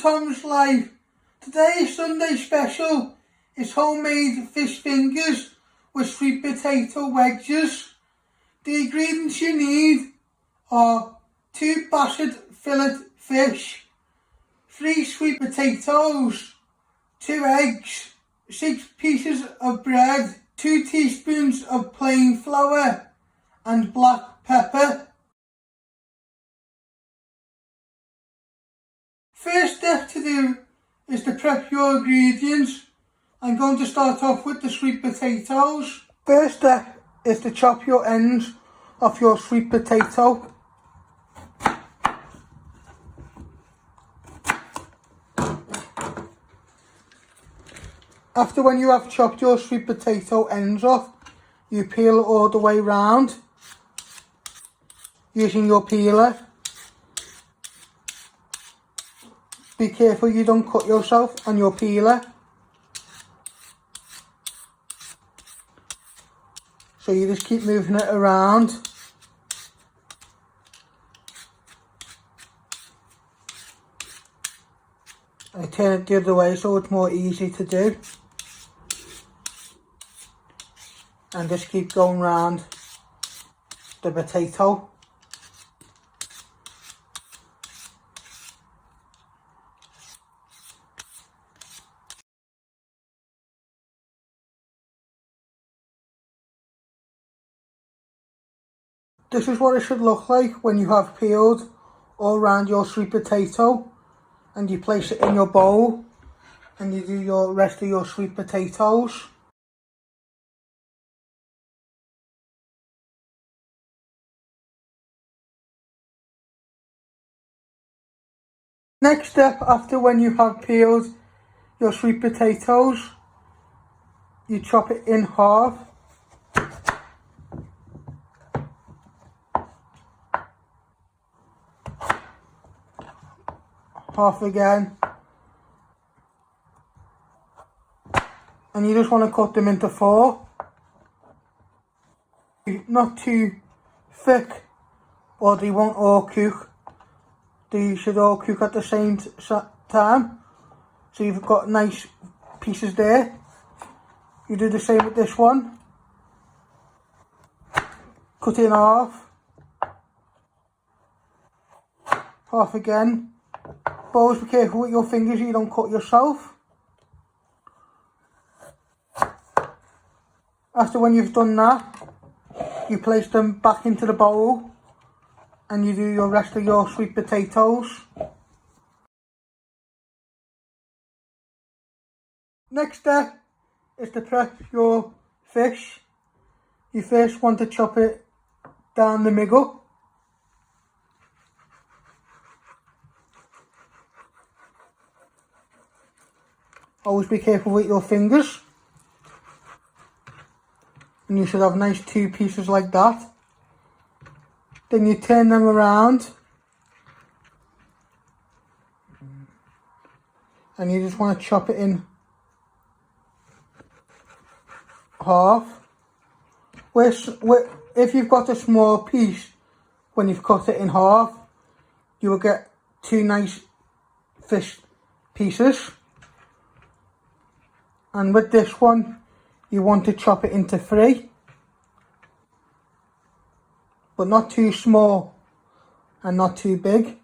Tom's Life. Today's Sunday special is homemade fish fingers with sweet potato wedges. The ingredients you need are 2 Bassett fillet fish, 3 sweet potatoes, 2 eggs, 6 pieces of bread, 2 teaspoons of plain flour and black pepper. First step to do is to prep your ingredients. I'm going to start off with the sweet potatoes. First step is to chop your ends off your sweet potato. After when you have chopped your sweet potato ends off, you peel all the way round using your peeler. Be careful you don't cut yourself on your peeler. So you just keep moving it around. I turn it the other way so it's more easy to do. And just keep going round the potato. This is what it should look like when you have peeled all around your sweet potato and you place it in your bowl and you do your rest of your sweet potatoes. Next step, after when you have peeled your sweet potatoes, you chop it in half. Half again, and you just want to cut them into 4, not too thick or they won't all cook. They should all cook at the same time, so you've got nice pieces there. You do the same with this one, cut it in half, half again. But always be careful with your fingers, you don't cut yourself. After when you've done that, you place them back into the bowl and you do your rest of your sweet potatoes. Next step is to prep your fish. You first want to chop it down the middle. Always be careful with your fingers. And you should have nice 2 pieces like that. Then you turn them around. And you just want to chop it in half. If you've got a small piece, when you've cut it in half, you will get 2 nice fish pieces. And with this one, you want to chop it into 3, but not too small and not too big.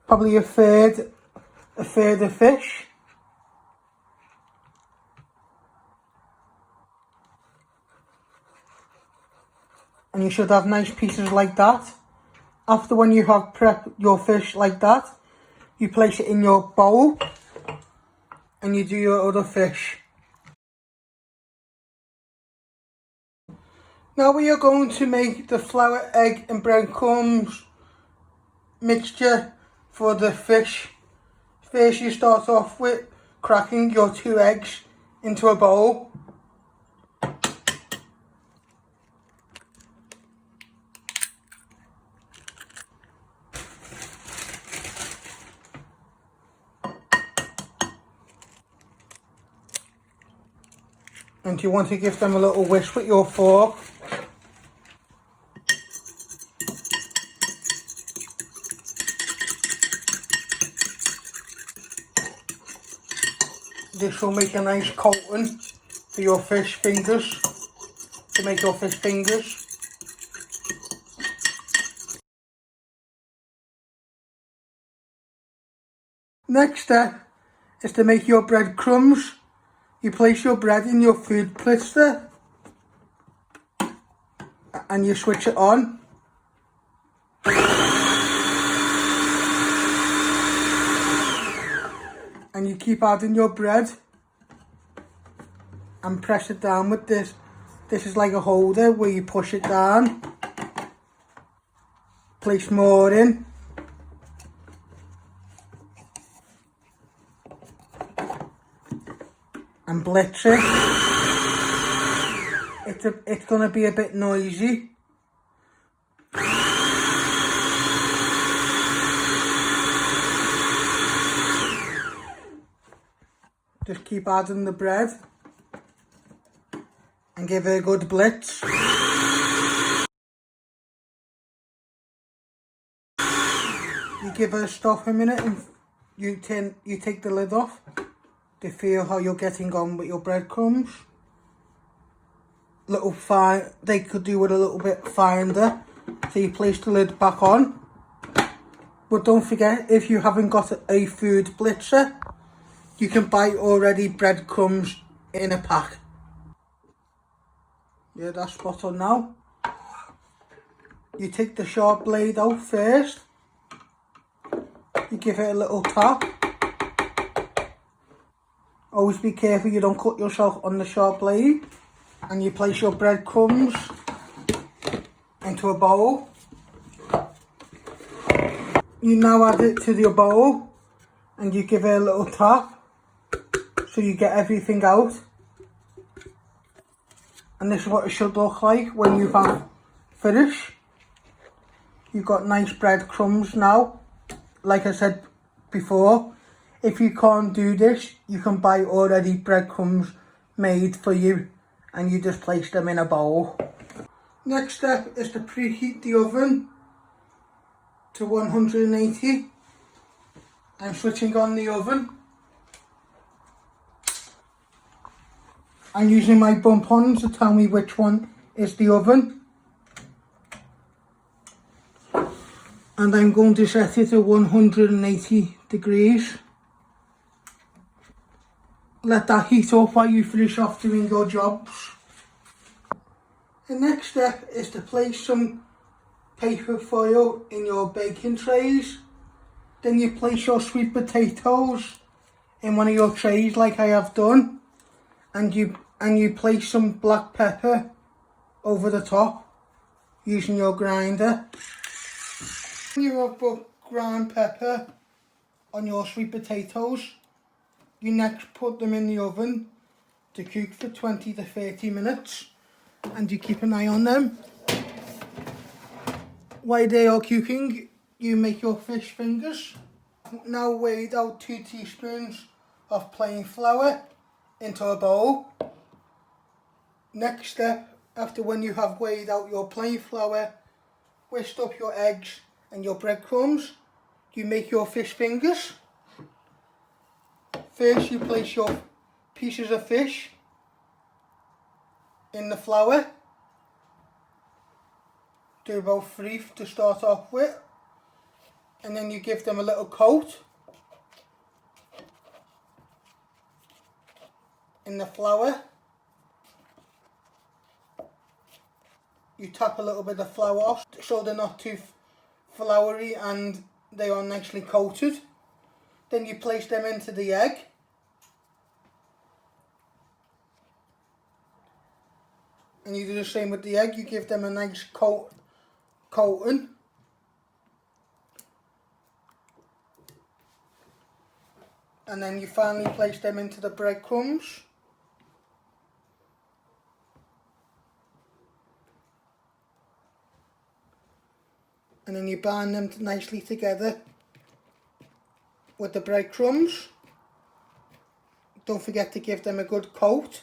Probably a third of fish. And you should have nice pieces like that. After when you have prepped your fish like that, you place it in your bowl and you do your other fish. Now we are going to make the flour, egg and breadcrumbs mixture for the fish. First you start off with cracking your 2 eggs into a bowl. And you want to give them a little whisk with your fork. this will make a nice coating for your fish fingers, to make your fish fingers. Next step is to make your bread crumbs. You place your bread in your food blister and you switch it on. And you keep adding your bread and press it down with this. This is like a holder where you push it down. Place more in. And blitz it. It's going to be a bit noisy. Just keep adding the bread and give it a good blitz. You give it a stop a minute and you take the lid off to feel how you're getting on with your breadcrumbs. They could do it a little bit finer, so you place the lid back on. But don't forget, if you haven't got a food blitzer, you can buy already breadcrumbs in a pack. Yeah, that's spot on now. You take the sharp blade out first. You give it a little tap. Always be careful you don't cut yourself on the sharp blade. And you place your breadcrumbs into a bowl. You now add it to your bowl and you give it a little tap so you get everything out. And this is what it should look like when you have finished. You've got nice breadcrumbs now. Like I said before, if you can't do this, you can buy already breadcrumbs made for you and you just place them in a bowl. Next step is to preheat the oven to 180. I'm switching on the oven. I'm using my bump-ons to tell me which one is the oven. And I'm going to set it to 180 degrees. Let that heat up while you finish off doing your jobs. The next step is to place some paper foil in your baking trays. Then you place your sweet potatoes in one of your trays like I have done. And you place some black pepper over the top using your grinder. When you have put ground pepper on your sweet potatoes, you next put them in the oven to cook for 20 to 30 minutes and you keep an eye on them. While they are cooking, you make your fish fingers. Now weighed out 2 teaspoons of plain flour into a bowl. Next step, after when you have weighed out your plain flour, whisked up your eggs and your breadcrumbs, you make your fish fingers. First you place your pieces of fish in the flour. Do about 3 to start off with. And then you give them a little coat in the flour. You tap a little bit of flour off so they're not too floury and they are nicely coated. Then you place them into the egg. And you do the same with the egg, you give them a nice coating. And then you finally place them into the breadcrumbs. And then you bind them nicely together with the breadcrumbs. Don't forget to give them a good coat.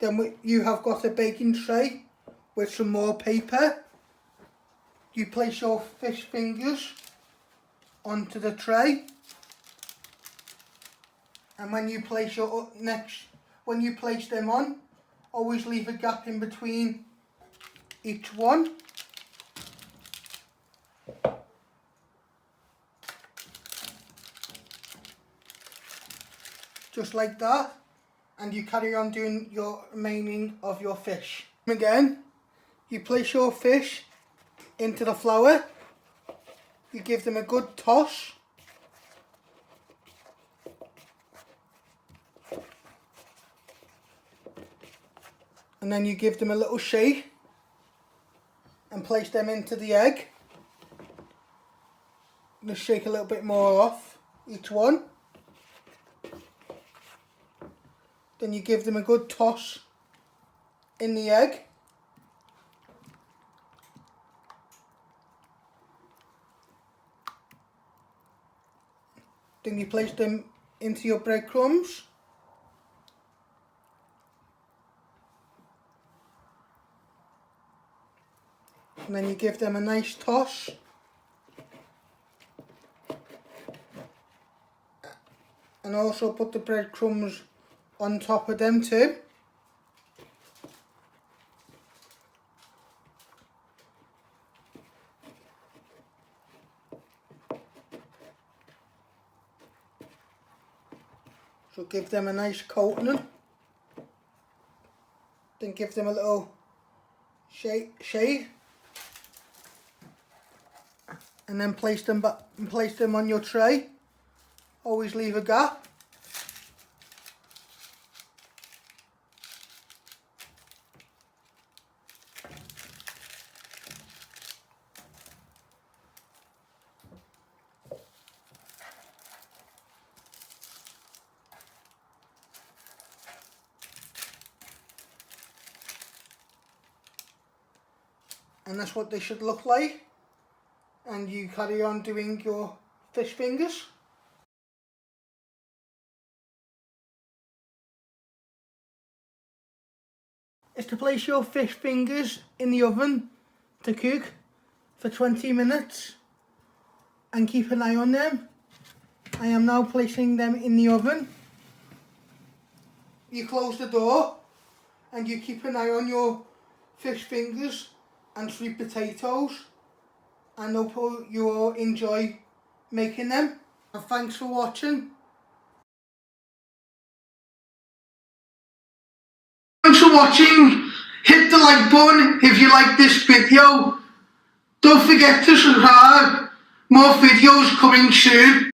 Then you have got a baking tray with some more paper. You place your fish fingers onto the tray, and when you place them on, always leave a gap in between each one. Just like that, and you carry on doing your remaining of your fish. Again, you place your fish into the flour, you give them a good toss, and then you give them a little shake and place them into the egg. Just shake a little bit more off each one. Then you give them a good toss in the egg. Then you place them into your breadcrumbs. And then you give them a nice toss. And also put the breadcrumbs on top of them too. So give them a nice coating. Then give them a little shake. And then place them on your tray. Always leave a gap. And that's what they should look like. And you carry on doing your fish fingers. Is to place your fish fingers in the oven to cook for 20 minutes and keep an eye on them. I am now placing them in the oven. You close the door and you keep an eye on your fish fingers and sweet potatoes, and hope you all enjoy making them. And thanks for watching. Thanks for watching. Hit the like button if you like this video. Don't forget to subscribe. More videos coming soon.